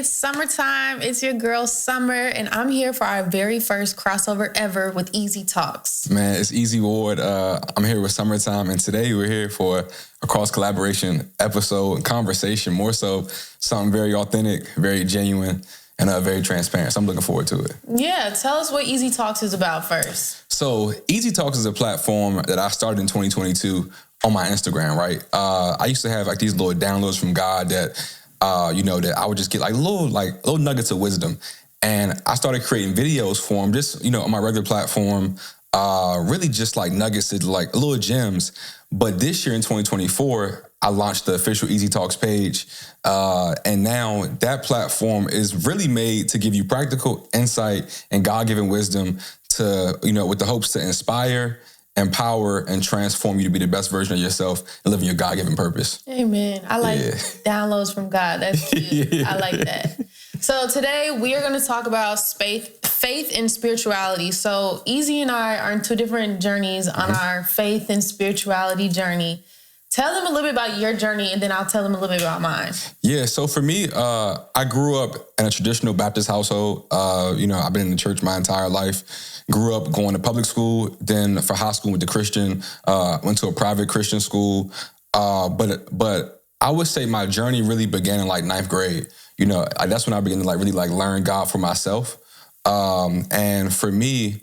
It's summertime. It's your girl Summer, and I'm here for our very first crossover ever with ez.talks. Man, it's Ez.Ward. I'm here with Summertime, and today we're here for a cross-collaboration episode and conversation, more so something very authentic, very genuine, and very transparent. So I'm looking forward to it. Yeah, tell us what Ez.Talks is about first. So Ez.Talks is a platform that I started in 2022 on my Instagram, right? I used to have like these little downloads from God that that I would just get like little nuggets of wisdom. And I started creating videos for him just, on my regular platform, really just like nuggets, like little gems. But this year in 2024, I launched the official Ez.Talks page. And now that platform is really made to give you practical insight and God-given wisdom to, with the hopes to inspire, empower, and transform you to be the best version of yourself and live in your God-given purpose. Amen. I like downloads from God. That's cute. Yeah. I like that. So today we are going to talk about faith and spirituality. So Ez and I are in two different journeys on our faith and spirituality journey. Tell them a little bit about your journey, and then I'll tell them a little bit about mine. Yeah, so for me, I grew up in a traditional Baptist household. I've been in the church my entire life. Grew up going to public school, then for high school went to Christian, went to a private Christian school. But I would say my journey really began in like ninth grade. That's when I began to really learn God for myself. And for me,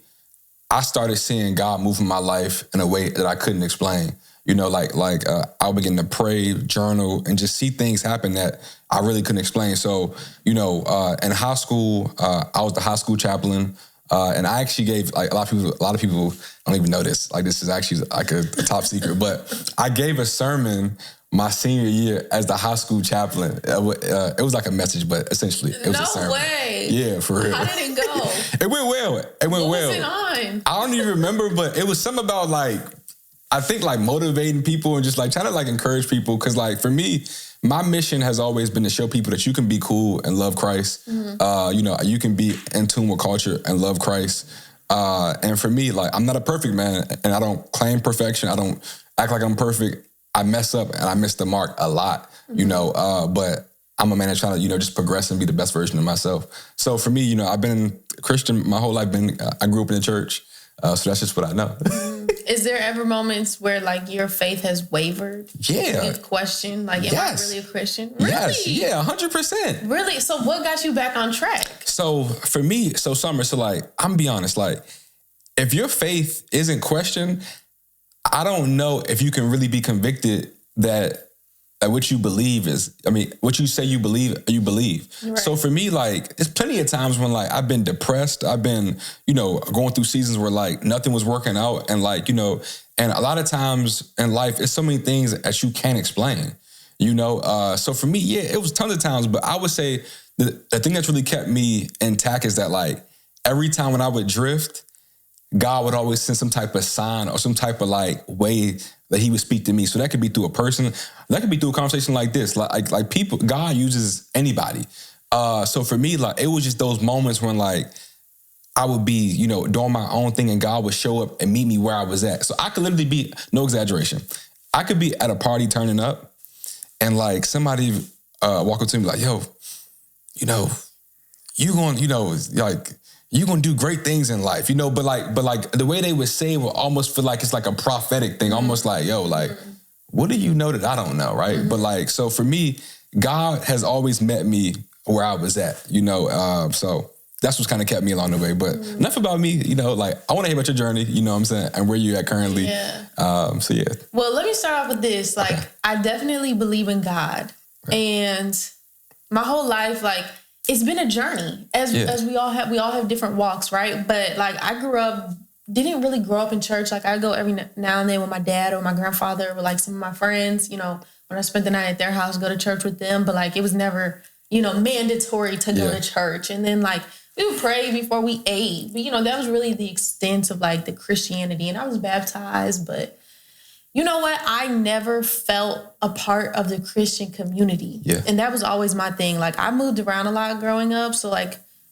I started seeing God move in my life in a way that I couldn't explain. I began to pray, journal, and just see things happen that I really couldn't explain. So, in high school, I was the high school chaplain. And I actually gave a lot of people don't even know this. This is actually like a top secret, but I gave a sermon my senior year as the high school chaplain. It was like a message, but essentially it was a sermon. No way. Yeah, for real. How did it go? It went well. What was it on? I don't even remember, but it was something about I think motivating people and just trying to encourage people. Cause for me, my mission has always been to show people that you can be cool and love Christ. Mm-hmm. You can be in tune with culture and love Christ. And for me, I'm not a perfect man, and I don't claim perfection. I don't act like I'm perfect. I mess up and I miss the mark a lot, mm-hmm. But I'm a man that's trying to, just progress and be the best version of myself. So for me, I've been Christian my whole life. I grew up in the church. So that's just what I know. Is there ever moments where your faith has wavered? Yeah. You've questioned, am I really a Christian? Really? Yes. Yeah, 100%. Really? So what got you back on track? So for me, Summer, I'm gonna be honest, if your faith isn't questioned, I don't know if you can really be convicted that what you believe what you say you believe. Right. So for me, it's plenty of times when I've been depressed. I've been, going through seasons where nothing was working out. And and a lot of times in life, it's so many things that you can't explain, So for me, it was tons of times, but I would say the thing that's really kept me intact is that every time when I would drift, God would always send some type of sign or some type of way that he would speak to me. So that could be through a person, that could be through a conversation like this. Like people, God uses anybody. So for me, it was just those moments when I would be, doing my own thing and God would show up and meet me where I was at. So I could literally be, no exaggeration, I could be at a party turning up and somebody walk up to me yo, you going, you're going to do great things in life, but the way they would say it would almost feel like it's a prophetic thing, almost what do you know that I don't know, right? Mm-hmm. But so for me, God has always met me where I was at, so that's what's kind of kept me along the way. But enough about me, I want to hear about your journey, you know what I'm saying, and where you're at currently. Yeah. Yeah. Well, let me start off with this. I definitely believe in God. Right. And my whole life, it's been a journey, as we all have different walks, right? But I didn't really grow up in church. I go every now and then with my dad or my grandfather or some of my friends, when I spent the night at their house, go to church with them. But it was never, mandatory to go to church. And then we would pray before we ate. But, that was really the extent of the Christianity. And I was baptized, but you know what? I never felt a part of the Christian community. Yeah. And that was always my thing. I moved around a lot growing up. So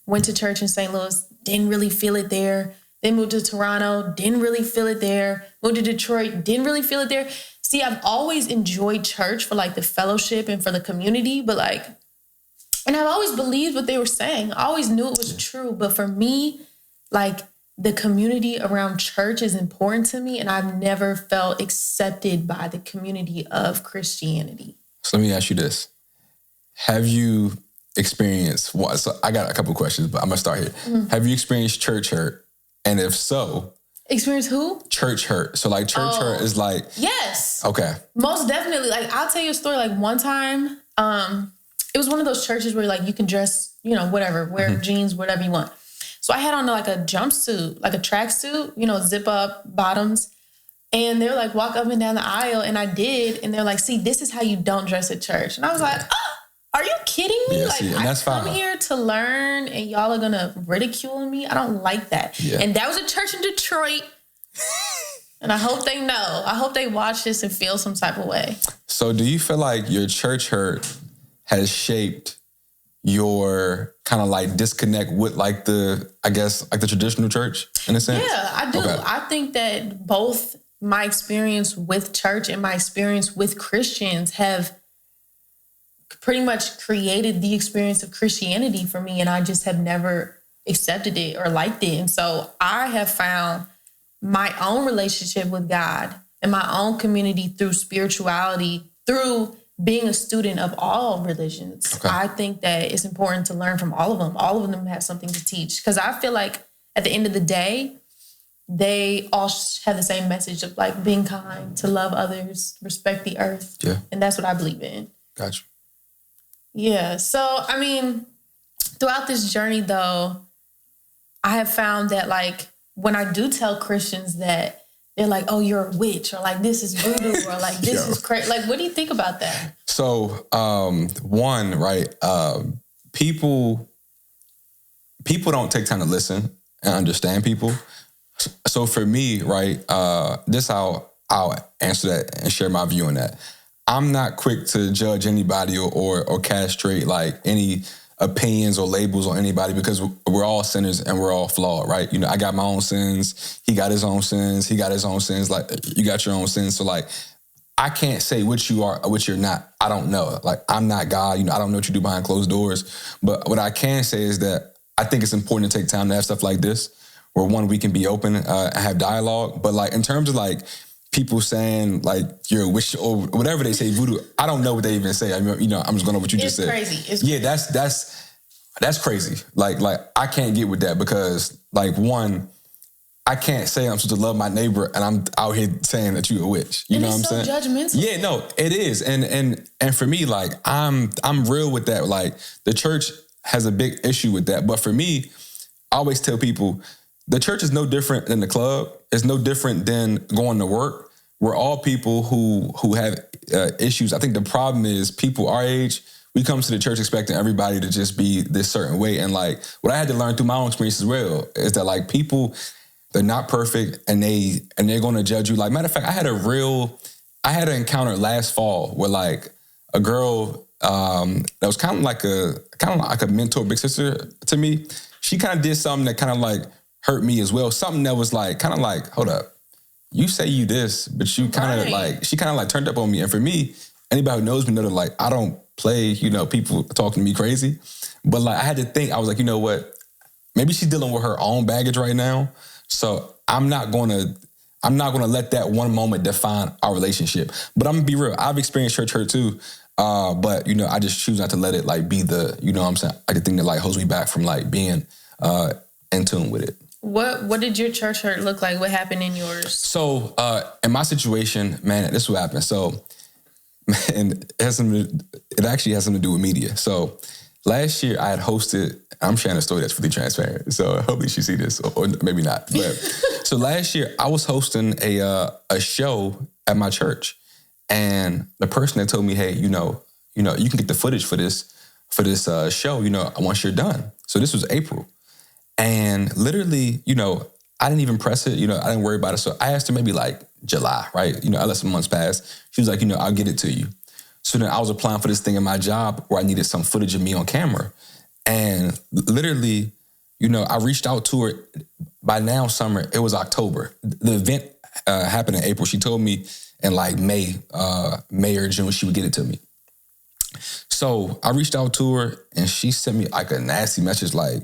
went to church in St. Louis, didn't really feel it there. Then moved to Toronto, didn't really feel it there. Moved to Detroit, didn't really feel it there. See, I've always enjoyed church for the fellowship and for the community. But And I've always believed what they were saying. I always knew it was true. But for me, like, the community around church is important to me, and I've never felt accepted by the community of Christianity. So let me ask you this. Have you experienced, so I got a couple of questions, but I'm going to start here. Mm-hmm. Have you experienced church hurt? And if so... Experience who? Church hurt. So like church hurt is like... Yes. Okay. Most definitely. Like, I'll tell you a story. Like, one time, it was one of those churches where like you can dress, you know, whatever, wear jeans, whatever you want. So I had on like a jumpsuit, like a tracksuit, you know, zip up bottoms. And they were like, walk up and down the aisle. And I did. And they're like, see, this is how you don't dress at church. And I was like, are you kidding me? Yeah, like, see, I come here to learn and y'all are going to ridicule me. I don't like that. Yeah. And that was a church in Detroit. And I hope they know. I hope they watch this and feel some type of way. So do you feel like your church hurt has shaped your kind of like disconnect with like the, I guess, like the traditional church in a sense? Yeah, I do. Okay. I think that both my experience with church and my experience with Christians have pretty much created the experience of Christianity for me. And I just have never accepted it or liked it. And so I have found my own relationship with God and my own community through spirituality, through being a student of all religions. Okay. I think that it's important to learn from all of them. All of them have something to teach. Because I feel like at the end of the day, they all have the same message of like being kind, to love others, respect the earth. Yeah. And that's what I believe in. Gotcha. Yeah. So, I mean, throughout this journey though, I have found that like when I do tell Christians that, they're like, oh, you're a witch, or like, this is voodoo, or like, this is crazy. Like, what do you think about that? So, one, right, people don't take time to listen and understand people. So for me, right, this is how I'll answer that and share my view on that. I'm not quick to judge anybody or castrate like any opinions or labels on anybody, because we're all sinners and we're all flawed, right? You know, I got my own sins. He got his own sins. He got his own sins. Like, you got your own sins. So like, I can't say which you are or which you're not. I don't know. Like, I'm not God. You know, I don't know what you do behind closed doors. But what I can say is that I think it's important to take time to have stuff like this, where one, we can be open and have dialogue. But like, in terms of like people saying like you're a witch or whatever they say, voodoo, I don't know what they even say. I mean, you know, I'm just going to what you just said. It's crazy. Yeah, that's crazy. Like I can't get with that, because like, one, I can't say I'm supposed to love my neighbor and I'm out here saying that you're a witch. You know what I'm saying? It's so judgmental. Yeah, no, it is. And for me, like I'm real with that. Like, the church has a big issue with that. But for me, I always tell people, the church is no different than the club. It's no different than going to work. We're all people who have issues. I think the problem is people our age, we come to the church expecting everybody to just be this certain way. And like, what I had to learn through my own experience as well is that like, people, they're not perfect and they're going to judge you. Like, matter of fact, I had an encounter last fall where like a girl that was kind of like a mentor, big sister to me. She kind of did something that kind of like hurt me as well. Something that was like, kind of like, hold up, you say you this, but you kind of like, she kind of like turned up on me. And for me, anybody who knows me know that like, I don't play, you know, people talking to me crazy. But like, I had to think, I was like, you know what? Maybe she's dealing with her own baggage right now. So I'm not going to let that one moment define our relationship. But I'm gonna be real. I've experienced church hurt too. But you know, I just choose not to let it like be the, you know what I'm saying, like the thing that like holds me back from like being in tune with it. What did your church hurt look like? What happened in yours? So in my situation, man, this is what happened. So, man, it actually has something to do with media. So last year I had hosted, I'm sharing a story that's really transparent, so hopefully she see this, or maybe not. But so last year I was hosting a show at my church, and the person that told me, hey, you know, you can get the footage for this show, you know, once you're done. So this was April. And literally, you know, I didn't even press it. You know, I didn't worry about it. So I asked her maybe like July, right? You know, I let some months pass. She was like, you know, I'll get it to you. So then I was applying for this thing in my job where I needed some footage of me on camera. And literally, you know, I reached out to her. By now, summer, it was October. The event happened in April. She told me in like May or June, she would get it to me. So I reached out to her and she sent me like a nasty message, like,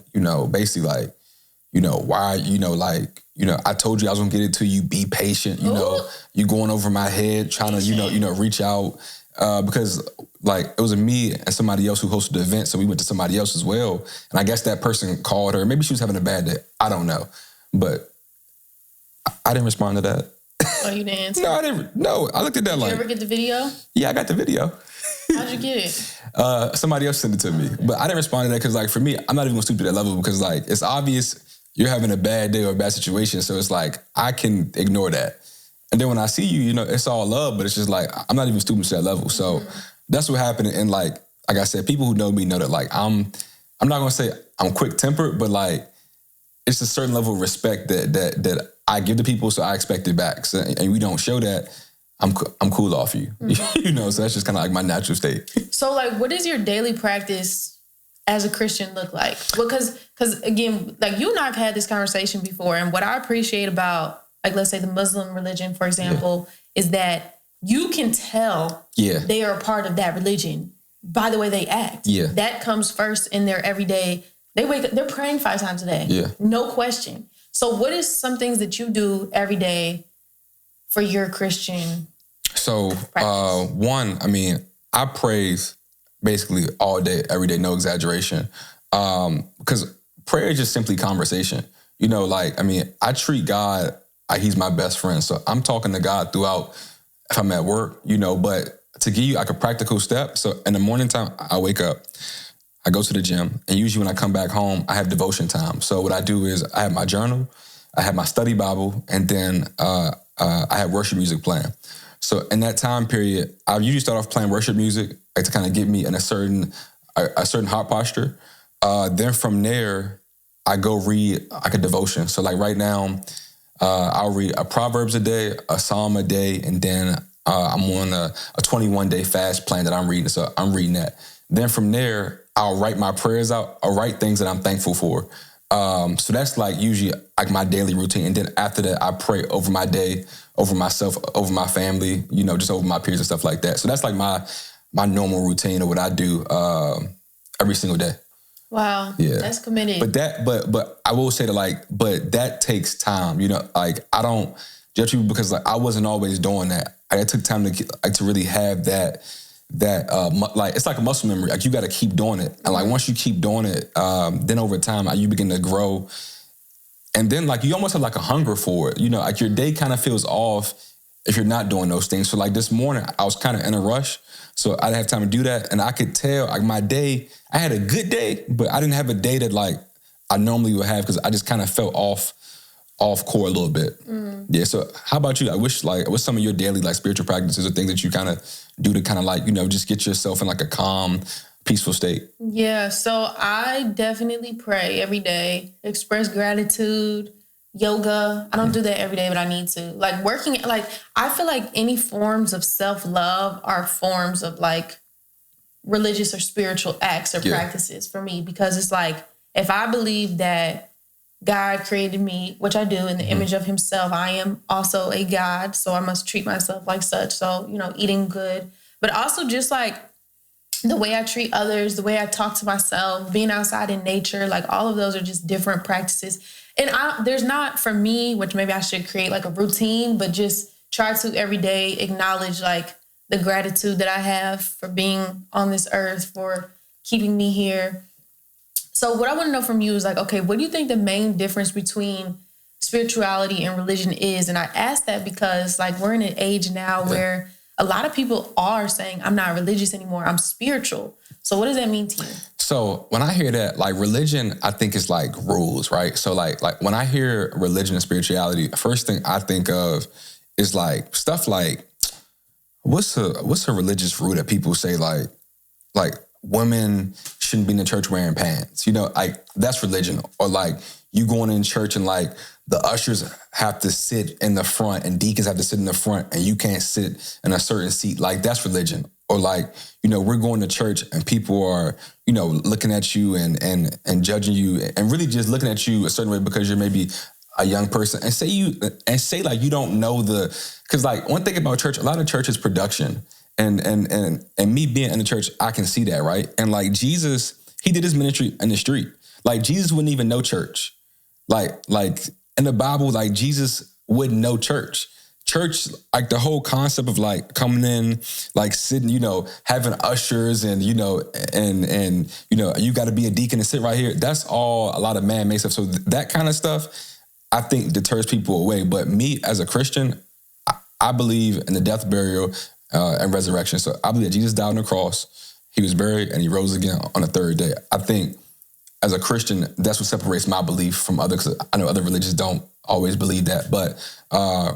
basically like, why, I told you I was gonna get it to you, be patient, you going over my head, trying to, reach out. Because like it was me and somebody else who hosted the event. So we went to somebody else as well. And I guess that person called her. Maybe she was having a bad day. I don't know. But I didn't respond to that. Oh, you didn't answer? No, I didn't. No, I looked at that. Did you ever get the video? Yeah, I got the video. How'd you get it? Somebody else sent it to me. But I didn't respond to that because like for me, I'm not even gonna stoop to that level because like it's obvious you're having a bad day or a bad situation. So it's like I can ignore that. And then when I see you, it's all love, but it's just like, I'm not even stooping to that level. So that's what happened. And like I said, people who know me know that like, I'm not going to say I'm quick tempered, but like, it's a certain level of respect that I give to people. So I expect it back. So, and we don't show that, I'm cool off you, so that's just kind of like my natural state. So like, what does your daily practice as a Christian look like? Well, because again, like you and I have had this conversation before. And what I appreciate about, like, let's say the Muslim religion, for example, is that you can tell they are a part of that religion by the way they act. Yeah. That comes first in their everyday. They wake up, they're praying 5 times a day. Yeah. No question. So what is some things that you do every day for your Christian practice? One, I praise basically all day, every day, no exaggeration. Because prayer is just simply conversation. I treat God like he's my best friend. So I'm talking to God throughout if I'm at work, but to give you like a practical step. So in the morning time, I wake up, I go to the gym, and usually when I come back home, I have devotion time. So what I do is I have my journal, I have my study Bible, and then I have worship music playing. So in that time period, I usually start off playing worship music like to kind of get me in a certain heart posture. Then from there, I go read like a devotion. So like right now, I'll read a Proverbs a day, a Psalm a day, and then I'm on a 21-day fast plan that I'm reading. So I'm reading that. Then from there, I'll write my prayers out. I'll write things that I'm thankful for. So that's like usually like my daily routine. And then after that, I pray over my day, over myself, over my family, just over my peers and stuff like that. So that's like my normal routine of what I do every single day. Wow. Yeah. That's committed. But I will say that but that takes time, I don't judge people because I wasn't always doing that. It took time to really have that it's like a muscle memory. Like you got to keep doing it. And once you keep doing it, then over time, you begin to grow. And then you almost have a hunger for it, your day kind of feels off if you're not doing those things. So this morning I was kind of in a rush. So I didn't have time to do that. And I could tell my day, I had a good day, but I didn't have a day that I normally would have because I just kind of felt off core a little bit. Yeah. So how about you? What's some of your daily spiritual practices or things that you kind of do to kind of just get yourself in a calm, peaceful state? Yeah. So I definitely pray every day, express gratitude, yoga. I don't do that every day, but I need to. Working, I feel like any forms of self-love are forms of religious or spiritual acts or practices for me, because it's if I believe that God created me, which I do, in the image of himself, I am also a God, so I must treat myself like such. So, eating good, but also just the way I treat others, the way I talk to myself, being outside in nature, all of those are just different practices. And there's not, for me, which maybe I should create a routine, but just try to every day acknowledge the gratitude that I have for being on this earth, for keeping me here. So what I want to know from you is okay, what do you think the main difference between spirituality and religion is? And I ask that because we're in an age now where a lot of people are saying, I'm not religious anymore, I'm spiritual. So what does that mean to you? So when I hear that, religion, I think is rules, right? So when I hear religion and spirituality, the first thing I think of is stuff what's a religious rule that people say women shouldn't be in the church wearing pants, that's religion. Or you going in church and the ushers have to sit in the front and deacons have to sit in the front and you can't sit in a certain seat. That's religion. Or we're going to church and people are, looking at you and judging you and really just looking at you a certain way because you're maybe a young person and say you don't know because one thing about church, a lot of church is production. and me being in the church, I can see that, right? And like Jesus, he did his ministry in the street. Like Jesus wouldn't even know church. Like in the Bible, like Jesus wouldn't know church. Church, like the whole concept of like coming in, like sitting, having ushers and, and you got to be a deacon and sit right here. That's all a lot of man-made stuff. So that kind of stuff, I think deters people away. But me as a Christian, I believe in the death, burial, and resurrection. So I believe that Jesus died on the cross, he was buried, and he rose again on the third day. I think as a Christian, that's what separates my belief from others. 'Cause I know other religions don't always believe that, but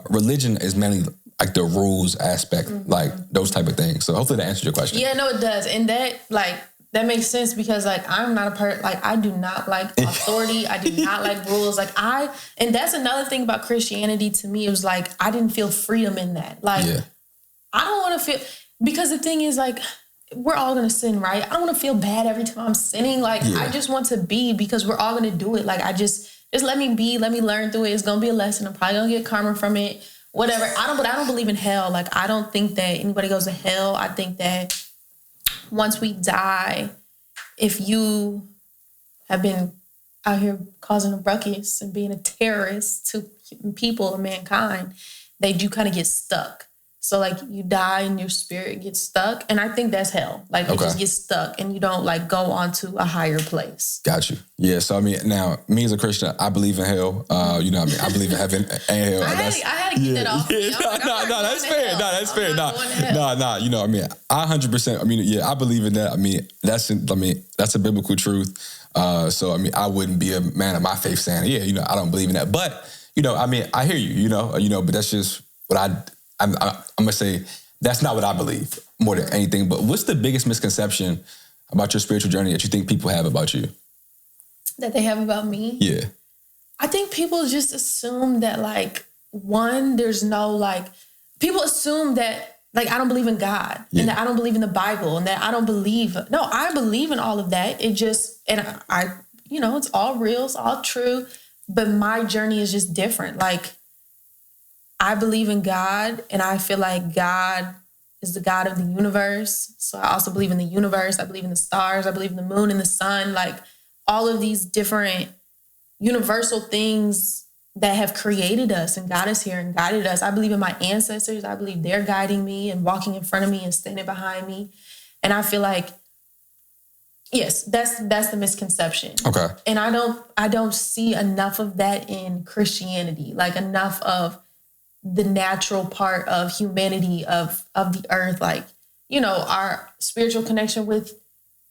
religion is mainly like the rules aspect, like those type of things. So hopefully that answers your question. Yeah, no, it does. And that makes sense because I'm not a person, I do not like authority. I do not like rules. And that's another thing about Christianity to me. It was like, I didn't feel freedom in that. I don't want to feel, because the thing is we're all going to sin, right? I don't want to feel bad every time I'm sinning. I just want to be, because we're all going to do it. Just let me be, let me learn through it. It's going to be a lesson. I'm probably going to get karma from it, whatever. But I don't believe in hell. I don't think that anybody goes to hell. I think that once we die, if you have been out here causing a ruckus and being a terrorist to people and mankind, they do kind of get stuck. So you die and your spirit gets stuck. And I think that's hell. It just gets stuck and you don't go on to a higher place. Got you. Yeah. So now me as a Christian, I believe in hell. I believe in heaven and hell. I had to get that off. Yeah. No, that's fair. That's fair. I 100%. I believe in that. That's a biblical truth. So I wouldn't be a man of my faith saying, I don't believe in that. But, I hear you, but that's just what I'm going to say that's not what I believe more than anything. But what's the biggest misconception about your spiritual journey that you think people have about you? That they have about me? Yeah. I think people just assume that there's no people assume that I don't believe in God and that I don't believe in the Bible and that I don't believe. No, I believe in all of that. It just, and I it's all real, it's all true, but my journey is just different. I believe in God, and I feel like God is the God of the universe. So I also believe in the universe. I believe in the stars. I believe in the moon and the sun. All of these different universal things that have created us and got us here and guided us. I believe in my ancestors. I believe they're guiding me and walking in front of me and standing behind me. And I feel yes, that's the misconception. Okay. And I don't see enough of that in Christianity, enough of the natural part of humanity, of the earth, our spiritual connection with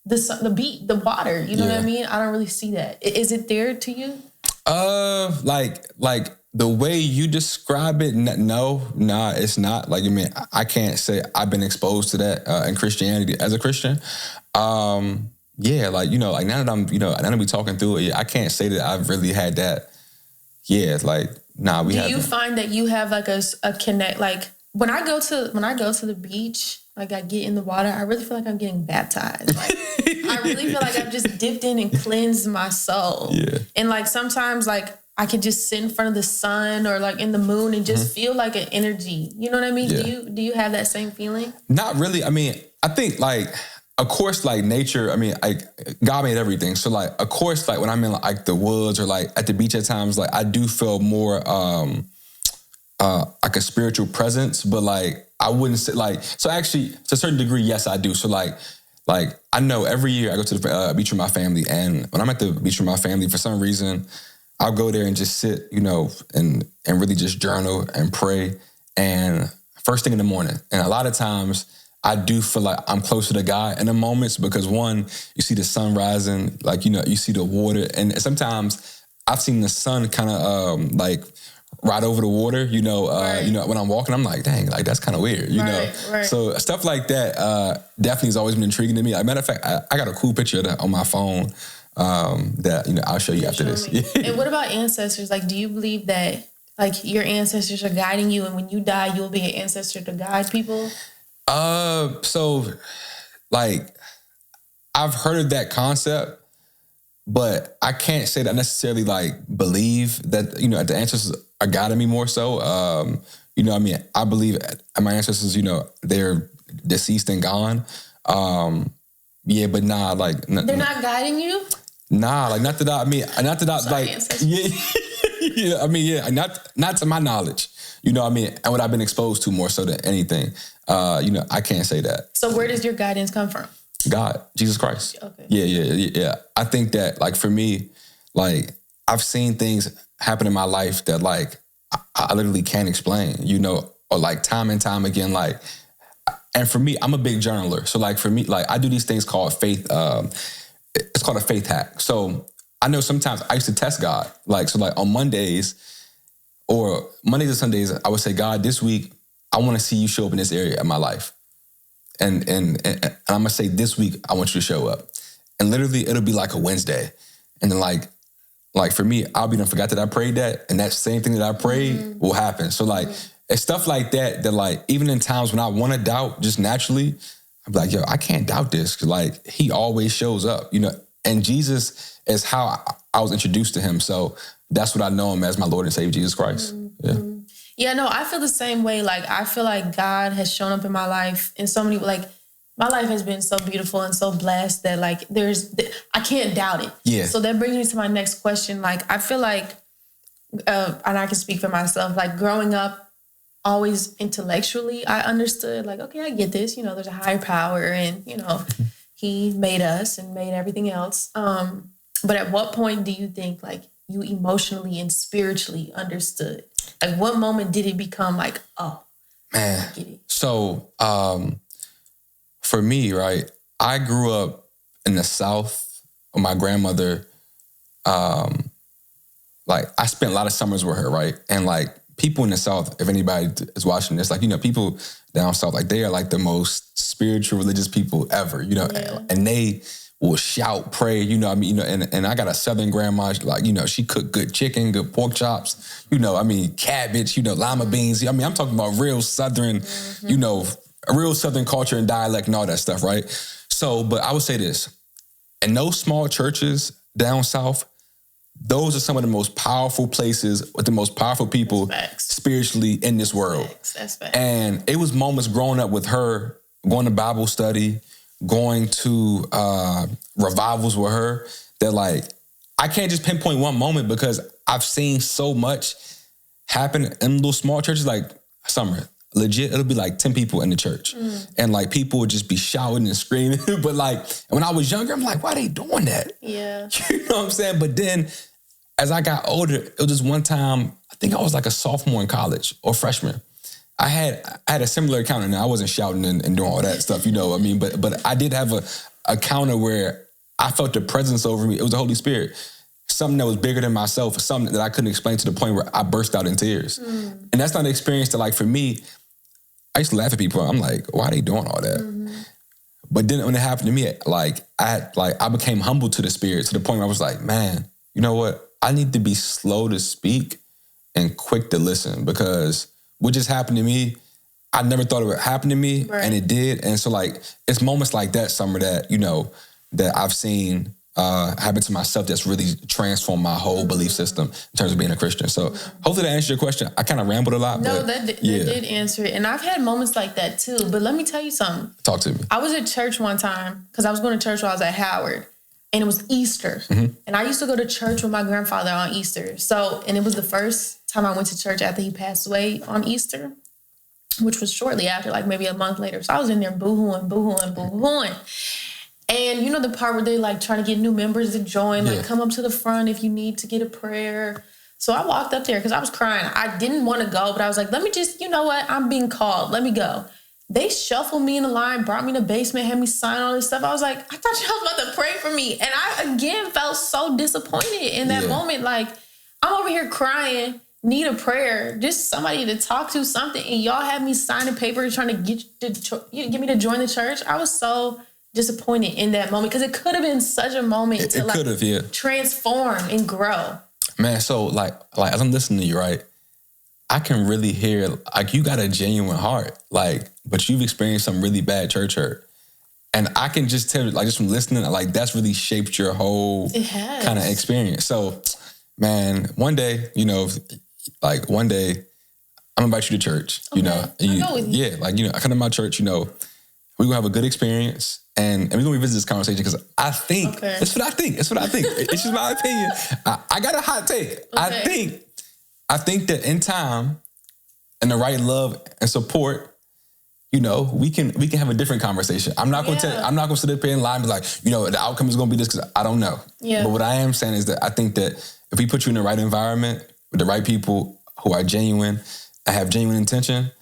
the water. You know what I mean? I don't really see that. Is it there to you? The way you describe it, no, it's not. I can't say I've been exposed to that in Christianity as a Christian. Now that I'm, now that we talking through it, I can't say that I've really had that. Yeah, nah, we haven't. Do you find that you have a connect? When I go to the beach, I get in the water, I really feel like I'm getting baptized. I really feel like I've just dipped in and cleansed my soul. Yeah. And sometimes I could just sit in front of the sun or in the moon and just feel an energy. You know what I mean? Yeah. Do you have that same feeling? Not really. I think of course, nature, God made everything. So, of course, when I'm in, the woods or, at the beach at times, I do feel more, a spiritual presence. But, I wouldn't say, so actually, to a certain degree, yes, I do. So, I know every year I go to the beach with my family. And when I'm at the beach with my family, for some reason, I'll go there and just sit, and really just journal and pray. And first thing in the morning. And a lot of times, I do feel like I'm closer to God in the moments because one, you see the sun rising, you see the water. And sometimes I've seen the sun kind of ride over the water, when I'm walking, I'm like, dang, that's kind of weird, Right. So stuff like that definitely has always been intriguing to me. Matter of fact, I got a cool picture of that on my phone that, I'll show you after this. And what about ancestors? Do you believe that your ancestors are guiding you and when you die, you'll be an ancestor to guide people? I've heard of that concept, but I can't say that I necessarily believe that, the ancestors are guiding me more so. I believe my ancestors, they're deceased and gone. Yeah, but nah, like they're not guiding you. Nah, like not that yeah, I mean, yeah, not to my knowledge. You know what I mean? And what I've been exposed to more so than anything. I can't say that. So where does your guidance come from? God, Jesus Christ. Okay. Yeah. I think that, like, for me, like, I've seen things happen in my life that, like, I literally can't explain, or like time and time again, like, and for me, I'm a big journaler. So, like, for me, like, I do these things called faith. It's called a faith hack. So I know sometimes I used to test God. Like, so like on Mondays and Sundays, I would say, God, this week, I want to see you show up in this area of my life. And I'm going to say, this week, I want you to show up. And literally, it'll be like a Wednesday. And then like for me, I'll be done, forgot that I prayed that. And that same thing that I prayed will happen. So like, it's stuff like that, like, even in times when I want to doubt just naturally, I'm like, yo, I can't doubt this. Cause like, he always shows up, and Jesus is how I was introduced to him. So that's what I know him as, my Lord and Savior, Jesus Christ. Mm-hmm. Yeah, no, I feel the same way. Like, I feel like God has shown up in my life in so many, like, my life has been so beautiful and so blessed that, like, I can't doubt it. Yeah. So that brings me to my next question. Like, I feel like, and I can speak for myself, like, growing up, always intellectually, I understood, like, okay, I get this. There's a higher power and, he made us and made everything else. But at what point do you think, like, you emotionally and spiritually understood? Like, what moment did it become like, oh, man, I get it? So, for me, right, I grew up in the South with my grandmother. Like, I spent a lot of summers with her, right? And like, people in the South, if anybody is watching this, like, people down South, like, they are like the most spiritual, religious people ever, and they will shout, pray, and I got a Southern grandma, like, she cooked good chicken, good pork chops, cabbage, lima beans. I'm talking about real Southern, a real Southern culture and dialect and all that stuff, right? So, but I would say this, in those small churches down South, those are some of the most powerful places with the most powerful people spiritually in this world. That's facts. And it was moments growing up with her, going to Bible study, going to revivals with her, that, like, I can't just pinpoint one moment because I've seen so much happen in those small churches. Like, Summer, legit, it'll be like 10 people in the church. And like, people would just be shouting and screaming. But like, when I was younger, I'm like, why are they doing that? Yeah. You know what I'm saying? But then as I got older, it was just one time, I think I was like a sophomore in college or freshman. I had a similar encounter. Now, I wasn't shouting and doing all that stuff, but I did have a encounter where I felt the presence over me. It was the Holy Spirit. Something that was bigger than myself, something that I couldn't explain, to the point where I burst out in tears. And that's not an experience that, like, for me, I used to laugh at people. I'm like, why are they doing all that? But then when it happened to me, like, I became humble to the Spirit, to the point where I was like, man, you know what? I need to be slow to speak and quick to listen, because what just happened to me, I never thought it would happen to me, and it did. And so, like, it's moments like that, Summer, that, that I've seen happen to myself, that's really transformed my whole belief system in terms of being a Christian. So hopefully that answered your question. I kind of rambled a lot. No, that did answer it. And I've had moments like that too. But let me tell you something. Talk to me. I was at church one time, because I was going to church while I was at Howard. And it was Easter. And I used to go to church with my grandfather on Easter. And it was the first time I went to church after he passed away on Easter, which was shortly after, like maybe a month later. So I was in there boo-hooing. And the part where they, like, trying to get new members to join, like, come up to the front if you need to get a prayer. So I walked up there because I was crying. I didn't want to go, but I was like, let me just, I'm being called. Let me go. They shuffled me in the line, brought me in the basement, had me sign all this stuff. I was like, I thought y'all was about to pray for me. And I, again, felt so disappointed in that moment. Like, I'm over here crying, need a prayer, just somebody to talk to, something. And y'all had me signing papers trying to get me to join the church. I was so disappointed in that moment, because it could have been such a moment to transform and grow. Man, so like as I'm listening to you, right, I can really hear, like, you got a genuine heart, like, but you've experienced some really bad church hurt. And I can just tell, like, just from listening, like, that's really shaped your whole kind of experience. So, man, one day, I'm gonna invite you to church, Okay. I'll go with you. Yeah, like, I come to my church, we're going to have a good experience. And we're going to revisit this conversation because I think, it's what I think. It's just my opinion. I got a hot take. Okay. I think that in time and the right love and support, you know, we can have a different conversation. I'm not going to sit up here and lie and be like, you know, the outcome is going to be this because I don't know. Yeah. But what I am saying is that I think that if we put you in the right environment with the right people who are genuine and have genuine intention,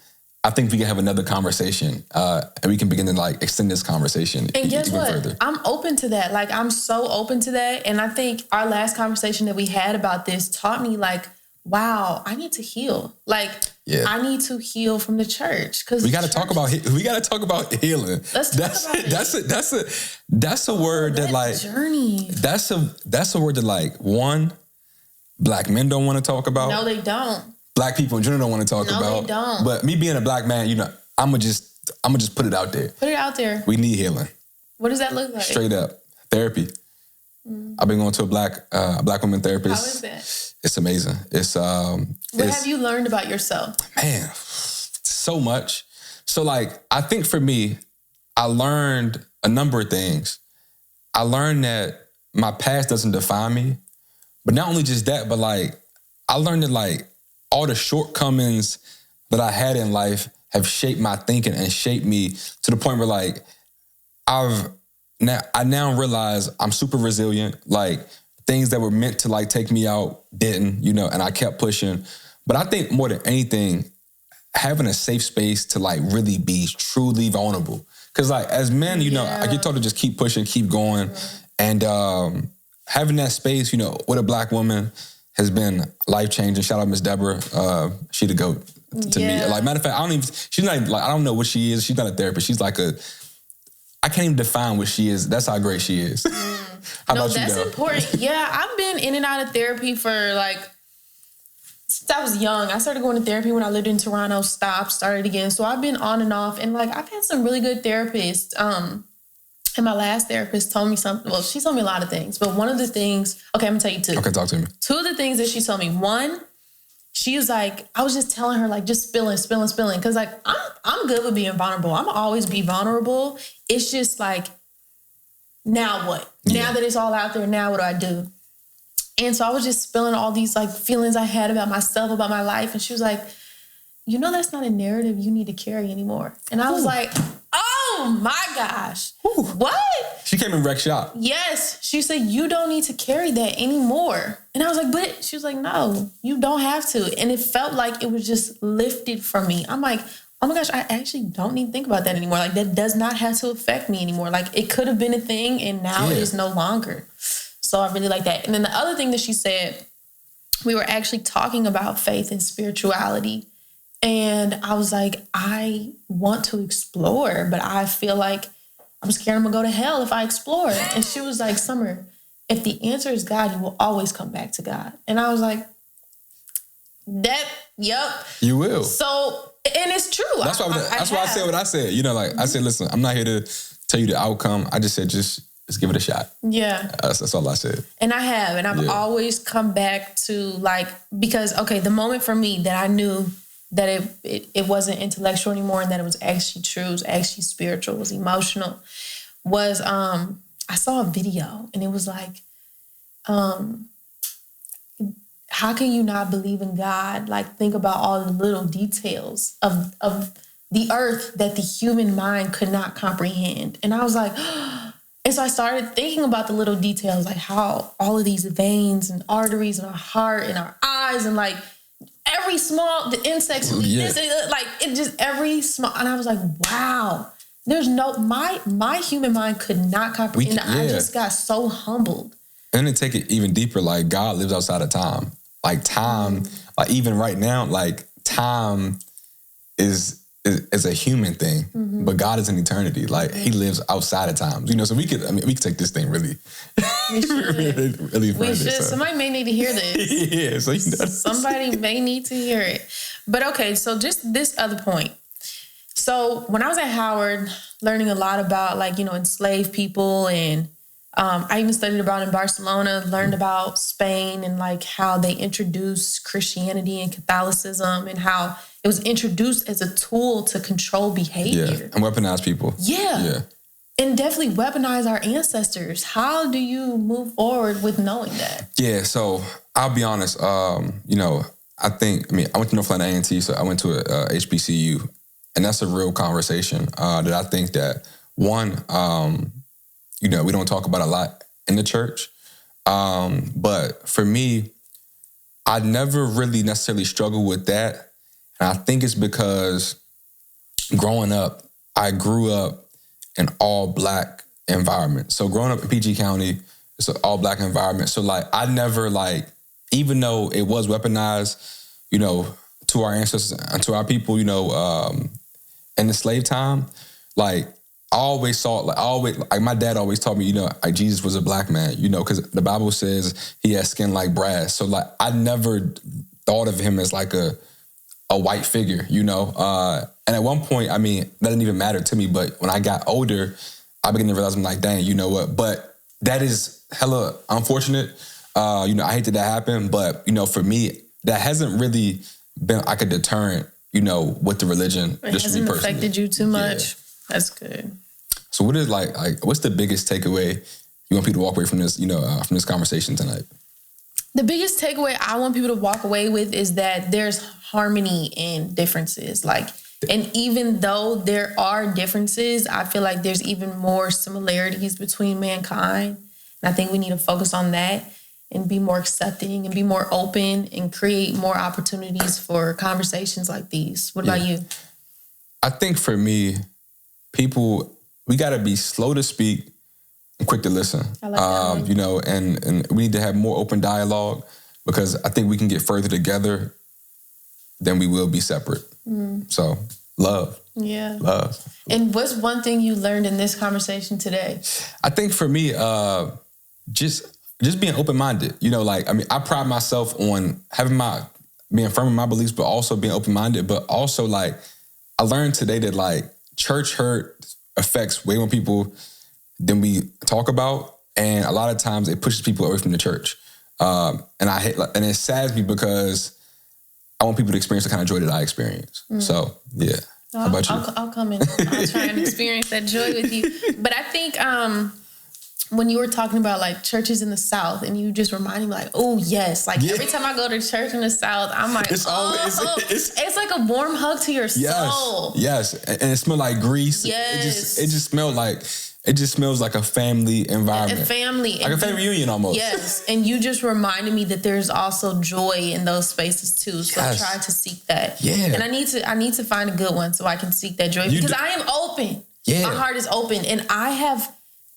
I think we can have another conversation and we can begin to like extend this conversation and guess even what? Further. I'm open to that. Like, I'm so open to that. And I think our last conversation that we had about this taught me like, wow, I need to heal. Like, I need to heal from the church. Because we got to talk about healing. Let's talk about it. That's a word that like journey. That's a word that like one, Black men don't want to talk about. No, they don't. Black people in general don't want to talk about. No, they don't. But me being a Black man, you know, I'm gonna just put it out there. Put it out there. We need healing. What does that look like? Straight up therapy. I've been going to a black woman therapist. How is that? It's amazing. What have you learned about yourself? Man, so much. So like, I think for me, I learned a number of things. I learned that my past doesn't define me, but not only just that, but like, I learned that like all the shortcomings that I had in life have shaped my thinking and shaped me to the point where like, I now realize I'm super resilient. Like things that were meant to like take me out didn't, you know, and I kept pushing. But I think more than anything, having a safe space to like really be truly vulnerable. Cause like as men, you know, I get told to just keep pushing, keep going. And having that space, you know, with a Black woman has been life-changing. Shout out Miss Deborah. She the GOAT to me. Like matter of fact, she's not like, I don't know what she is. She's not a therapist. She's like I can't even define what she is. That's how great she is. How about you, that's important. Yeah, I've been in and out of therapy for like, since I was young. I started going to therapy when I lived in Toronto, stopped, started again. So I've been on and off. And like, I've had some really good therapists. And my last therapist told me something. Well, she told me a lot of things. But one of the things, okay, I'm going to tell you two. Okay, talk to me. Two of the things that she told me. One, she was like, I was just telling her like, just spilling. Cause like, I'm good with being vulnerable. I'm always be vulnerable. It's just like, now what? Now that it's all out there, now what do I do? And so I was just spilling all these like feelings I had about myself, about my life. And she was like, you know, that's not a narrative you need to carry anymore. And I was like, oh my gosh. Ooh. What? She came in wreck shop. Yes. She said, you don't need to carry that anymore. And I was like, but she was like, no, you don't have to. And it felt like it was just lifted from me. I'm like, oh my gosh, I actually don't need to think about that anymore. Like that does not have to affect me anymore. Like it could have been a thing and now it is no longer. So I really like that. And then the other thing that she said, we were actually talking about faith and spirituality. And I was like, I want to explore, but I feel like I'm scared I'm gonna go to hell if I explore. And she was like, Summer, if the answer is God, you will always come back to God. And I was like, yep. You will. So, and it's true. That's why I said what I said. You know, like I said, listen, I'm not here to tell you the outcome. I just said, just give it a shot. Yeah. That's all I said. And I have. And I've always come back to like, because, okay, the moment for me that I knew that it wasn't intellectual anymore and that it was actually true, it was actually spiritual, it was emotional, was I saw a video and it was like, how can you not believe in God? Like, think about all the little details of the earth that the human mind could not comprehend. And I was like, and so I started thinking about the little details, like how all of these veins and arteries in our heart and our eyes and like every small, the insects, like it just every small, and I was like, wow, there's no, my human mind could not comprehend. I just got so humbled. And then take it even deeper, like God lives outside of time. Like time, like even right now, like time is a human thing, but God is an eternity. Like He lives outside of time. You know, so we could take this thing really, really further. So. Somebody may need to hear this. So you know, somebody may need to hear it. But okay, so just this other point. So when I was at Howard, learning a lot about like, you know, enslaved people and I even studied abroad in Barcelona, learned about Spain and like how they introduced Christianity and Catholicism and how it was introduced as a tool to control behavior. Yeah, and weaponize people. Yeah. And definitely weaponize our ancestors. How do you move forward with knowing that? Yeah, so I'll be honest. I went to North Carolina A&T, so I went to a HBCU, and that's a real conversation that I think that, one, we don't talk about a lot in the church. But for me, I never really necessarily struggled with that. And I think it's because growing up, I grew up in all Black environment. So growing up in PG County, it's an all Black environment. So like, I never like, even though it was weaponized, to our ancestors and to our people, in the slave time, like I always saw, like my dad always taught me, like Jesus was a Black man, because the Bible says he has skin like brass. So like, I never thought of him as like a white figure, and at one point, that didn't even matter to me. But when I got older, I began to realize, I'm like, dang, you know what? But that is hella unfortunate. I hate that happened. But, for me, that hasn't really been like a deterrent, with the religion. It hasn't affected you too much. Yeah. That's good. So what is what's the biggest takeaway you want people to walk away from this, from this conversation tonight? The biggest takeaway I want people to walk away with is that there's harmony in differences. And even though there are differences, I feel like there's even more similarities between mankind. And I think we need to focus on that and be more accepting and be more open and create more opportunities for conversations like these. What about you? I think for me, we got to be slow to speak and quick to listen. I like that. And we need to have more open dialogue, because I think we can get further together than we will be separate. So love. Yeah. Love. And what's one thing you learned in this conversation today? I think for me, just being open-minded. I pride myself on being firm in my beliefs, but also being open-minded. But also, I learned today that, church hurt affects way more people than we talk about. And a lot of times it pushes people away from the church. And it saddens me, because I want people to experience the kind of joy that I experience. So, yeah. How about you? I'll come in. I'll try and experience that joy with you. But I think when you were talking about churches in the South, and you just reminded me oh yes, every time I go to church in the South, I'm like, it's like a warm hug to your soul. Yes, and it smells like grease. Yes. It just smells like a family environment. A family. Like a family reunion almost. Yes. And you just reminded me that there's also joy in those spaces too. So I try to seek that. Yeah. And I need to find a good one so I can seek that joy, because I am open. Yeah. My heart is open. And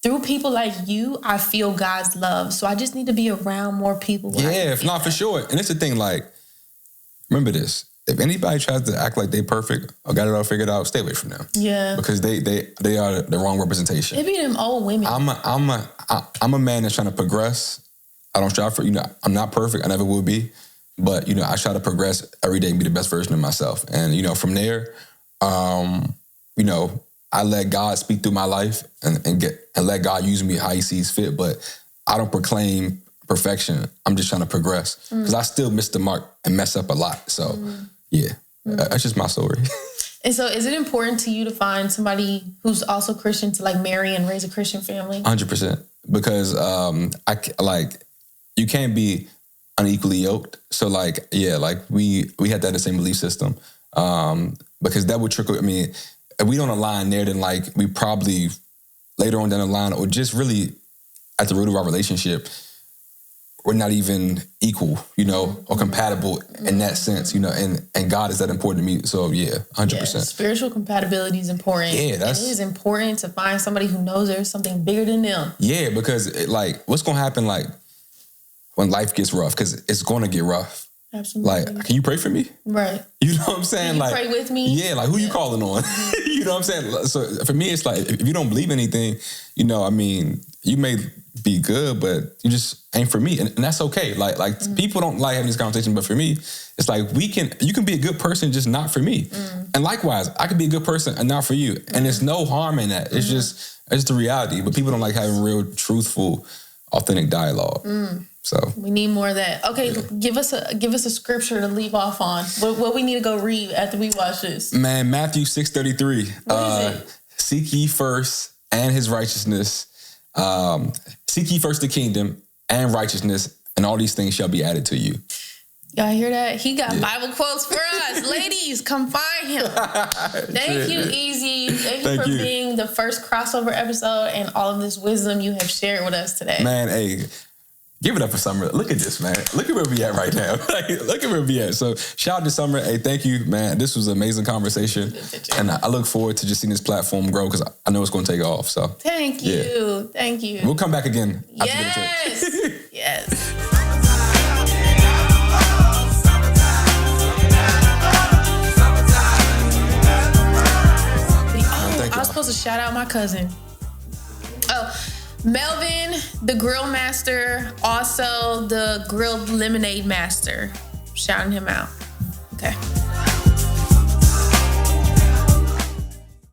through people like you, I feel God's love. So I just need to be around more people. If not, for sure. And it's the thing, remember this. If anybody tries to act like they perfect or got it all figured out, stay away from them. Yeah. Because they are the wrong representation. Maybe them old women. I'm a man that's trying to progress. I don't strive for, I'm not perfect. I never will be. But, I try to progress every day and be the best version of myself. And, from there, I let God speak through my life and let God use me how he sees fit. But I don't proclaim perfection. I'm just trying to progress, because I still miss the mark and mess up a lot. So, that's just my story. And so is it important to you to find somebody who's also Christian to marry and raise a Christian family? 100%. Because you can't be unequally yoked. So we had that in the same belief system. Because that would trickle, if we don't align there, then we probably later on down the line, or just really at the root of our relationship, we're not even equal, or compatible in that sense, and God is that important to me. So 100%. Yeah, spiritual compatibility is important. Yeah, it is important to find somebody who knows there's something bigger than them. Yeah, because what's going to happen when life gets rough, because it's going to get rough. Absolutely. Like, can you pray for me? Right. You know what I'm saying? Can you like, pray with me? Yeah, like who you calling on? You know what I'm saying? So for me, it's like, if you don't believe anything, you know, I mean, you may be good, but you just ain't for me. And that's okay. Like people don't like having this conversation, but for me, it's like you can be a good person, just not for me. And likewise, I could be a good person and not for you. And there's no harm in that. It's just the reality. But people don't like having real, truthful, authentic dialogue. So we need more of that. Okay, give us a scripture to leave off on. What we need to go read after we watch this. Man, Matthew 6:33. What is it? Seek ye first and his righteousness. Seek ye first the kingdom and righteousness, and all these things shall be added to you. Y'all hear that? He got Bible quotes for us. Ladies, come find him. Thank you, Easy. Thank you for being the first crossover episode and all of this wisdom you have shared with us today. Man, hey, give it up for Summer. Look at this, man. Look at where we at right now. Look at where we at. So shout out to Summer. Hey, thank you, man. This was an amazing conversation. And I look forward to just seeing this platform grow because I know it's going to take off. So thank you. Yeah. Thank you. We'll come back again. Yes. Yes. I was supposed to shout out my cousin. Oh, Melvin, the grill master, also the grilled lemonade master. Shouting him out.